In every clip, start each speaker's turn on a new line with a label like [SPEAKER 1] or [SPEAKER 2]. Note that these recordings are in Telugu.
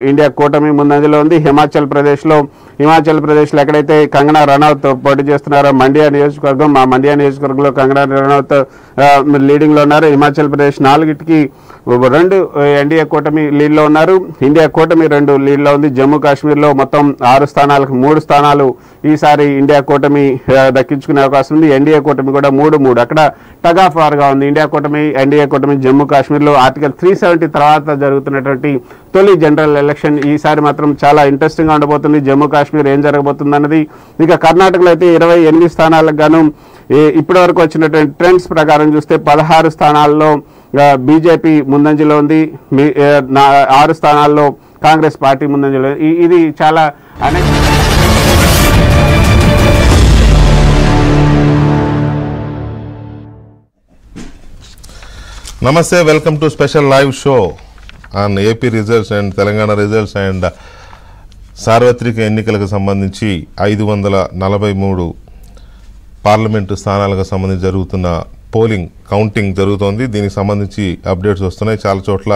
[SPEAKER 1] ఇండియా కూటమి ముందంజలో ఉంది. హిమాచల్ ప్రదేశ్లో ఎక్కడైతే కంగనా రనౌత్ పోటీ చేస్తున్నారో మండ్యా నియోజకవర్గంలో కంగనా రనౌత్ లీడింగ్లో ఉన్నారు. హిమాచల్ ప్రదేశ్ 4కి 2 ఎన్డీఏ కూటమి లీడ్లో ఉన్నారు. ఇండియా కూటమి 2 లీడ్లో ఉంది. జమ్మూ కాశ్మీర్లో మొత్తం 6 స్థానాలకు 3 స్థానాలు ఈసారి ఇండియా కూటమి దక్కించుకునే అవకాశం ఉంది. ఎన్డీఏ కూటమి కూడా 3 అక్కడ టగ్ ఆఫ్ వార్గా ఉంది. ఎన్డీఏ కూటమి జమ్మూ కాశ్మీర్లో ఆర్టికల్ 370 తర్వాత జరుగుతున్నటువంటి తొలి జనరల్ ఎలక్షన్ ఈసారి మాత్రం చాలా ఇంట్రెస్టింగ్గా ఉండబోతుంది. జమ్మూ కాశ్మీర్ ఏం జరగబోతుంది అన్నది. ఇక కర్ణాటకలో అయితే 28 స్థానాలకు గాను ఇప్పటి వరకు వచ్చినటువంటి ట్రెండ్స్ ప్రకారం చూస్తే 16 స్థానాల్లో బీజేపీ ముందంజలో ఉంది. 6 స్థానాల్లో కాంగ్రెస్ పార్టీ ముందంజలో. ఇది చాలా
[SPEAKER 2] నమస్తే, welcome to special live show on AP results and Telangana results and సార్వత్రిక ఎన్నికలకు సంబంధించి 543 పార్లమెంటు స్థానాలకు సంబంధించి జరుగుతున్న పోలింగ్ కౌంటింగ్ జరుగుతోంది. దీనికి సంబంధించి అప్డేట్స్ వస్తున్నాయి. చాలా చోట్ల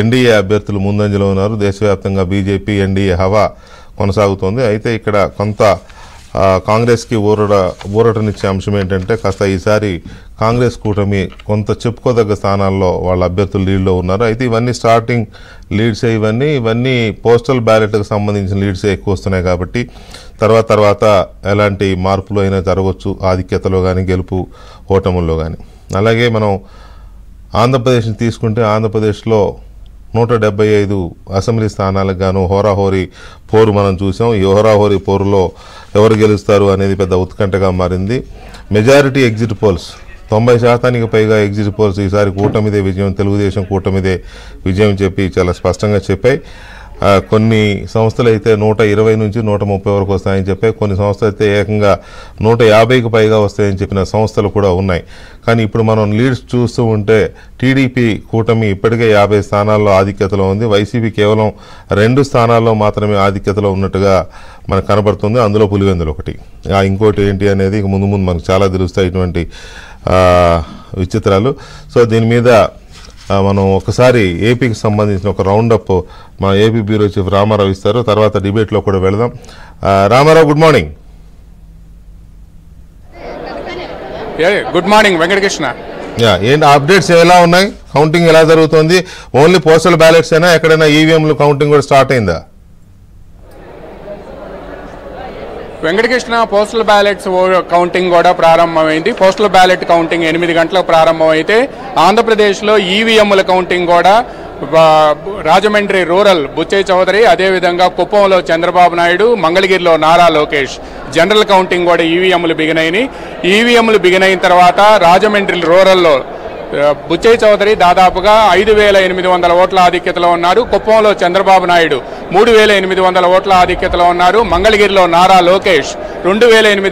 [SPEAKER 2] ఎన్డీఏ అభ్యర్థులు ముందంజలో ఉన్నారు. దేశవ్యాప్తంగా బీజేపీ ఎన్డీఏ హవా కొనసాగుతోంది. అయితే ఇక్కడ కొంత కాంగ్రెస్కి ఊరటనిచ్చే అంశం ఏంటంటే కాస్త ఈసారి కాంగ్రెస్ కూటమి కొంత చెప్పుకోదగ్గ స్థానాల్లో వాళ్ళ అభ్యర్థులు లీడ్లో ఉన్నారు. అయితే ఇవన్నీ స్టార్టింగ్ లీడ్సే, ఇవన్నీ పోస్టల్ బ్యాలెట్కి సంబంధించిన లీడ్సే ఎక్కువ వస్తున్నాయి. కాబట్టి తర్వాత ఎలాంటి మార్పులు అయినా జరగవచ్చు, ఆధిక్యతలో కానీ గెలుపు ఓటముల్లో కానీ. అలాగే మనం ఆంధ్రప్రదేశ్ని తీసుకుంటే ఆంధ్రప్రదేశ్లో 175 అసెంబ్లీ స్థానాలకు గాను హోరాహోరీ పోరు మనం చూసాం. ఈ హోరాహోరీ పోరులో ఎవరు గెలుస్తారు అనేది పెద్ద ఉత్కంఠగా మారింది. మెజారిటీ ఎగ్జిట్ పోల్స్ 90% పైగా ఎగ్జిట్ పోల్స్ ఈసారి కూటమిదే విజయం, తెలుగుదేశం కూటమిదే విజయం చెప్పి చాలా స్పష్టంగా చెప్పాయి. కొన్ని సంస్థలు అయితే 120 నుంచి 130 వరకు వస్తాయని చెప్పాయి. కొన్ని సంస్థలు అయితే ఏకంగా 150కి పైగా వస్తాయని చెప్పిన సంస్థలు కూడా ఉన్నాయి. కానీ ఇప్పుడు మనం లీడ్స్ చూస్తూ ఉంటే టీడీపీ కూటమి ఇప్పటికే 50 స్థానాల్లో ఆధిక్యతలో ఉంది. వైసీపీ కేవలం 2 స్థానాల్లో మాత్రమే ఆధిక్యతలో ఉన్నట్టుగా మనకు కనబడుతుంది. అందులో పులివెందులు ఒకటి. ఇంకోటి ఏంటి అనేది ముందు మనకు చాలా తెలుస్తాయి ఇటువంటి విచిత్రాలు. సో దీని మీద మనం ఒకసారి ఏపీకి సంబంధించిన ఒక రౌండప్ మా ఏపీ బ్యూరో చీఫ్ రామారావు ఇస్తారు. తర్వాత డిబేట్లో కూడా వెళదాం. Ramarao, good morning.
[SPEAKER 3] Good morning Venkatakrishna.
[SPEAKER 2] ఏంటి అప్డేట్స్ ఎలా ఉన్నాయి? కౌంటింగ్ ఎలా జరుగుతుంది? ఓన్లీ పోస్టల్ బ్యాలెట్స్ అయినా ఎక్కడైనా ఈవీఎంలు కౌంటింగ్ కూడా స్టార్ట్ అయిందా?
[SPEAKER 3] వెంకటకృష్ణ, పోస్టల్ బ్యాలెట్స్ కౌంటింగ్ కూడా ప్రారంభమైంది. పోస్టల్ బ్యాలెట్ కౌంటింగ్ 8 గంటలకు ప్రారంభమైతే ఆంధ్రప్రదేశ్లో ఈవీఎంల కౌంటింగ్ కూడా రాజమండ్రి రూరల్ బుచ్చయ్య చౌదరి, అదేవిధంగా కుప్పంలో చంద్రబాబు నాయుడు, మంగళగిరిలో నారా లోకేష్ జనరల్ కౌంటింగ్ కూడా ఈవీఎంలు బిగినాయి. ఈవీఎంలు బిగినైన తర్వాత రాజమండ్రి రూరల్లో బుచ్చయ్య చౌదరి దాదాపుగా 5,800 ఓట్ల ఆధిక్యతలో ఉన్నారు. కుప్పంలో చంద్రబాబు నాయుడు 3,800 ఓట్ల ఆధిక్యతలో ఉన్నారు. మంగళగిరిలో నారా లోకేష్ 2,800